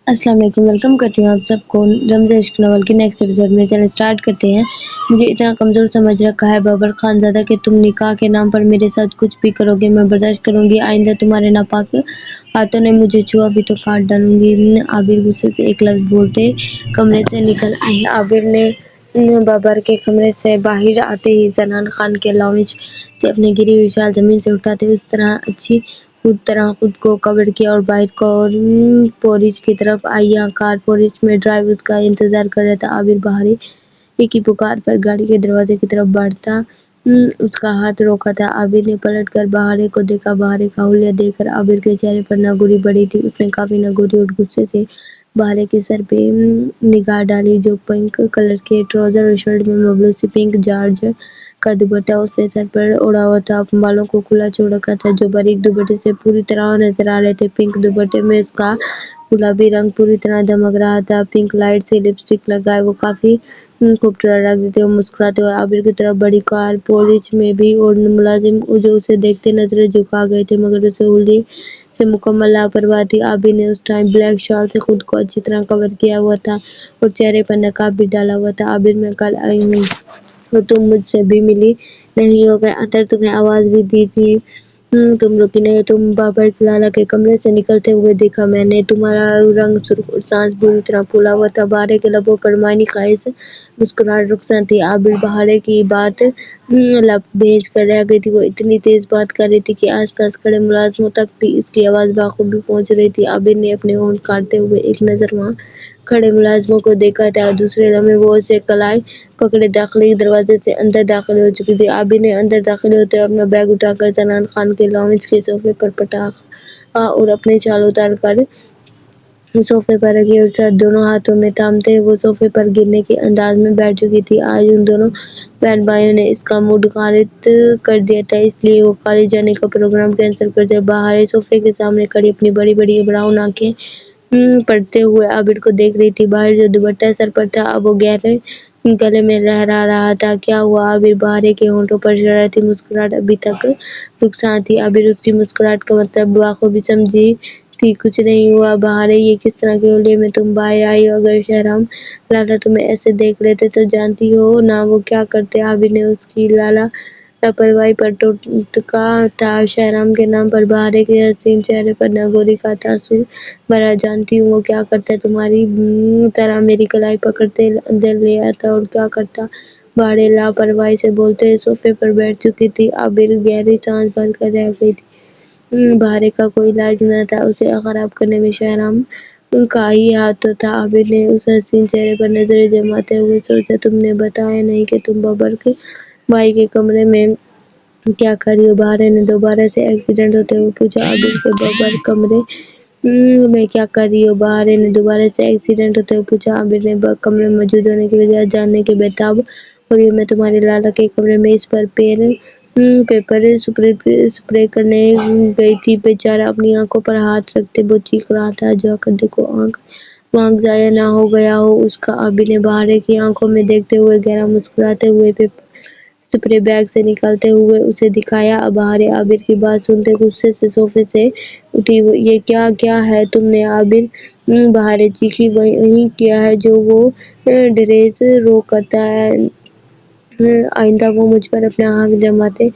السلام علیکم، ویلکم کرتی ہوں آپ سب کو رمض عشق ناول کے نیکسٹ ایپیسوڈ میں۔ چلیں اسٹارٹ کرتے ہیں۔ مجھے اتنا کمزور سمجھ رکھا ہے بابر خانزادہ کہ تم نکاح کے نام پر میرے ساتھ کچھ بھی کرو گے میں برداشت کروں گی، آئندہ تمہارے ناپاک ہاتھوں نے مجھے چھوا بھی تو کاٹ ڈالوں گی۔ عابر غصے سے ایک لفظ بولتے کمرے سے نکل آئے۔ عابر نے بابر کے کمرے سے باہر آتے ہی زنان خان کے لاؤنج سے اپنی گری ہوئی شال زمین سے اٹھاتے اس طرح خود کو کور کیا اور باہر پورچ کی طرف آئی۔ یہاں کار پورچ میں ڈرائیور اس کا انتظار کر رہا تھا۔ عابر بہارے کی پکار پر گاڑی کے دروازے کی طرف بڑھتا اس کا ہاتھ روکا تھا۔ عابر نے پلٹ کر بہارے کو دیکھا۔ بہارے کا حلیہ دیکھ کر عابر کے چہرے پر ناگوری بڑھی تھی۔ اس نے کافی ناگوری اور غصے سے بہارے کے سر پہ نگاہ ڈالی جو پنک کلر کے ٹراؤزر اور شرٹ میں ملبوس تھی۔ پنک جارجٹ کا دوپٹہ اس نے سر پر اوڑھا ہوا تھا، بالوں کو کھلا چھوڑ رکھا تھا جو باریک دوپٹے سے پوری طرح نظر آ رہے تھے۔ پنک دوپٹے میں اس کا گلابی رنگ پوری طرح دمک رہا تھا۔ پنک لائٹ سی لپسٹک لگائے وہ کافی خوبصورت لگ رہی تھی۔ وہ مسکراتے ہوئے عابر کی طرف بڑھی۔ کار پورچ میں بھی اور ملازم جو اسے دیکھتے نظریں جھکا گئے تھے مگر اسے حلیے سے مکمل لاپرواہی تھی۔ عابر نے اس ٹائم بلیک شال سے خود کو اچھی طرح کور کیا ہوا تھا اور چہرے پر نقاب بھی ڈالا ہوا تھا۔ عابر میں کل آئی ہوں اور تم مجھ سے بھی ملی نہیں ہو، میں اندر تمہیں آواز بھی دی تھی، تم رکی نہیں۔ تم بابر لالا کے کمرے سے نکلتے ہوئے دیکھا میں نے۔ تمہارا رنگ سرخ اور سانس بری طرح پھولا ہوا تھا۔ بہارے کے لبوں پر معنی خیز مسکراہٹ رخصت تھی۔ عابر بہارے کی بات لب بھیج کر رہ گئی تھی۔ وہ اتنی تیز بات کر رہی تھی کہ آس پاس کھڑے ملازموں تک بھی اس کی آواز بخوبی پہنچ رہی تھی۔ عابر نے اپنے ہونٹ کاٹتے ہوئے ایک نظر وہاں کھڑے ملازموں کو دیکھا تھا۔ دوسرے لمحے وہ اسے کلائی پکڑے داخلی دروازے سے اندر داخل ہو چکی تھی۔ عابر نے اندر داخل ہوتے ہوئے اپنا بیگ اٹھا کر زنان خان کے لاؤنج کے صوفے پر پٹکا اور اپنی شال اتار کر صوفے پر رکھی اور سر دونوں ہاتھوں میں تھامے وہ صوفے پر گرنے کے انداز میں بیٹھ چکی تھی۔ آج ان دونوں بہن بھائیوں نے اس کا موڈ خراب کر دیا تھا، اس لیے وہ کالج جانے کا پروگرام کینسل کر دیا۔ بہارے صوفے کے سامنے کھڑی اپنی بڑی بڑی براؤن آنکھیں پھاڑتے ہوئے عابر کو دیکھ رہی تھی۔ باہر جو دوپٹہ سر پر تھا اب وہ گہرے گلے میں لہرا رہا تھا۔ کیا ہوا عابر؟ بہارے کے ہونٹوں پر شرارتی مسکراہٹ ابھی تک رخصت تھی۔ عابر اس کی مسکراہٹ کا مطلب بخوبی سمجھتی تھی۔ کچھ نہیں ہوا بہارے، یہ کس طرح کے حلیے میں تم باہر آئی ہو؟ اگر شہرام لالا تمہیں ایسے دیکھ لیتے تو جانتی ہو نا وہ کیا کرتے؟ عابر نے اس کی لاپرواہی پر ٹوکا تھا۔ شہرام کے نام پر بہارے کے حسین چہرے پر ناگوری کا تاثر بھرا۔ جانتی ہوں وہ کیا کرتا، تمہاری طرح میری کلائی پکڑتے اندر لے آتا اور کیا کرتا؟ بہارے لاپرواہی سے بولتے ہوئے صوفے پر بیٹھ چکی تھی۔ عابر گہری سانس بھر کر رہ گئی تھی۔ بہارے کا کوئی علاج نہ تھا، اسے خراب کرنے میں شہرام کا ہی ہاتھ تو تھا۔ عابر نے اس حسین چہرے پر نظریں جماتے ہوئے سوچا، تم نے بتایا نہیں کہ تم بابر بھائی کے کمرے میں کیا کر رہی ہو؟ بہارے نے دوبارہ سے ایکسیڈنٹ ہوتے ہوئے پوچھا۔ عابر کے بابر کمرے میں کیا کر رہی ہو؟ بہارے نے دوبارہ سے ایکسیڈنٹ ہوتے ہوئے پوچھا۔ عابر نے کمرے میں موجود ہونے کی وجہ جاننے کے بےتاب ہو رہی ہوں۔ میں تمہارے لالا کے کمرے میں اس پر پیپر اسپرے کرنے گئی تھی۔ بیچارہ اپنی آنکھوں پر ہاتھ رکھتے وہ چیخ رہا تھا، جا کر دیکھو آنکھ وانکھ ضائع نہ ہو گیا ہو اس کا۔ عابر نے بہارے کی آنکھوں میں دیکھتے ہوئے گہرا مسکراتے ہوئے پیپر اسپرے بیگ سے نکالتے ہوئے اسے دکھایا۔ بہارے عابر کی بات سنتے غصے سے صوفے سے اٹھی۔ یہ کیا ہے تم نے عابر؟ بہارے چیخی۔ وہی کیا ہے جو وہ ڈریس رو کرتا ہے، آئندہ وہ مجھ پر اپنا حق جماتے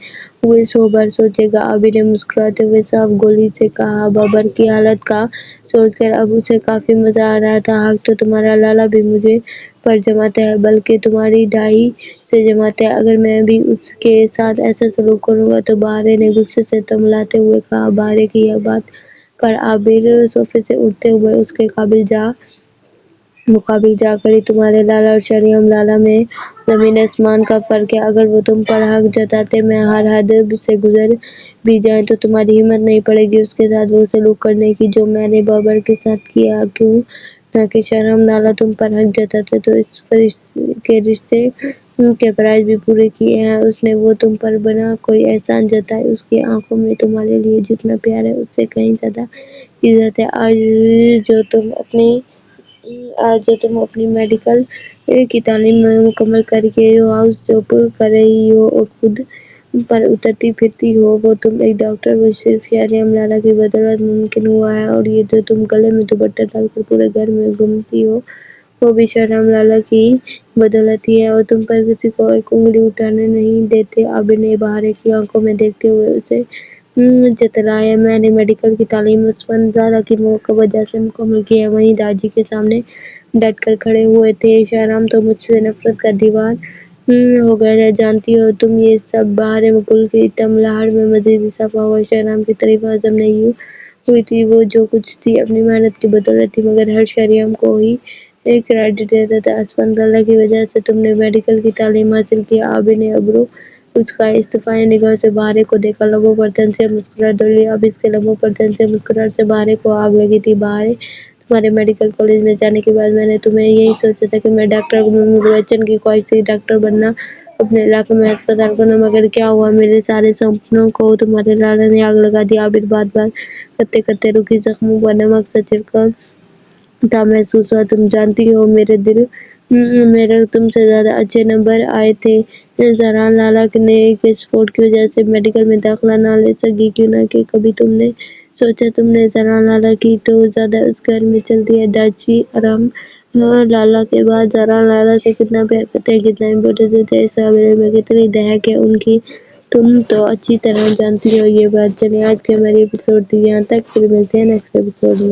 ہوئے 100 بار سوچے گا۔ عابر نے مسکراتے ہوئے صاف گولی سے کہا۔ بابر کی حالت کا سوچ کر اب اسے کافی مزہ آ رہا تھا۔ حق تو تمہارا لالا بھی مجھ پر جماتا ہے، بلکہ تمہاری دہائی سے جماتا ہے، اگر میں بھی اس کے ساتھ ایسا سلوک کروں گا تو۔ بہارے نے غصے سے تمبلاتے ہوئے کہا۔ بہارے کی یہ بات پر عابر صوفے سے اٹھتے ہوئے اس کے مقابل جا کھڑی۔ تمہارے لالا اور شہریام لالا میں زمین آسمان کا فرق ہے۔ اگر وہ تم پر حق جتاتے میں ہر حد سے گزر بھی جائیں تو تمہاری ہمت نہیں پڑے گی اس کے ساتھ وہ سلوک کرنے کی جو میں نے بابر کے ساتھ کیا۔ کیوں نہ کہ شہرام لالا تم پر حق جتاتے تو اس کے رشتے کے فرائض بھی پورے کیے ہیں۔ اس نے وہ تم پر بنا کوئی احسان جتائے، اس کی آنکھوں میں تمہارے لیے جتنا پیار ہے اس سے کہیں زیادہ عزت ہے۔ آج جو تم اپنی میڈیکل کی تعلیم مکمل کر کے ہاؤس جاب کر رہی ہو اور خود پر اترتی پھرتی ہو، وہ تم ایک ڈاکٹر، وہ صرف شہریام لالہ کی بدولت ممکن ہوا ہے، اور یہ جو تم گلے میں دوپٹہ ڈال کر پورے گھر میں گھومتی ہو، وہ بھی شہریام لالہ کی بدولت ہی ہے، اور تم پر کسی کو ایک انگلی اٹھانے نہیں دیتے۔ عابر نے بہارے کی آنکھوں میں دیکھتے ہوئے اسے جتلایا، میں نے میڈیکل کی تعلیم عثمان زادہ کی وجہ سے مکمل کی ہے۔ وہیں داجی کے سامنے ڈٹ کر کھڑے ہوئے تھے۔ شہرام تو مجھ سے نفرت کا دیوار ہو گیا ہے، جانتی ہو تم یہ سب۔ بہارے مکل کی تملہٹ میں مزید اضافہ ہوا۔ شہرام کی تعریف ہضم نہیں ہوئی تھی، وہ جو کچھ تھی اپنی محنت کی بدولت تھی، مگر ہر شہریام کو ہی کریڈٹ دیتا تھا۔ عثمان زادہ کی وجہ سے تم نے میڈیکل کی تعلیم حاصل کی۔ عابر نے ابرو اچکائے، استفانی نگاہوں سے بہارے کو دیکھا، لبوں پر تنزیہ مسکراہٹ دوڑی۔ اب اس کے لبوں پر تنزیہ مسکراہٹ سے بہارے کو آگ لگی تھی۔ بہارے، تمہارے میڈیکل کالج میں جانے کے بعد میں نے تمہیں یہی سوچا تھا کہ میں ڈاکٹر بنوں۔ محمود بچن کی خواہش تھی ڈاکٹر بننا، اپنے علاقے میں اسپتال کھولنا، مگر کیا ہوا، میرے سارے سپنوں کو تمہارے لالا نے آگ لگا دی۔ عابر بات کرتے کرتے رکی، زخموں پر نمک سا چھڑکا تھا محسوس ہوا۔ تم جانتی ہو میرے دل میرے تم سے زیادہ اچھے نمبر آئے تھے۔ زہران لالہ نے ایک وسفوٹ کی وجہ سے میڈیکل میں داخلہ نہ لے سکی، کیوں نہ کہ کبھی تم نے سوچا تم نے زہران لالہ کی تو زیادہ اس گھر میں چلتی ہے۔ داجی ارام لالہ کے بعد زہران لالہ سے کتنا پیار کرتے ہیں، کتنا امپورٹنس دیتے ہیں، اس معاملے میں کتنی دہک ہے ان کی، تم تو اچھی طرح جانتی ہو یہ بات۔ چلیں آج کی ہماری ایپیسوڈ تھی یہاں تک، پھر ملتے ہیں نیکسٹ ایپیسوڈ میں۔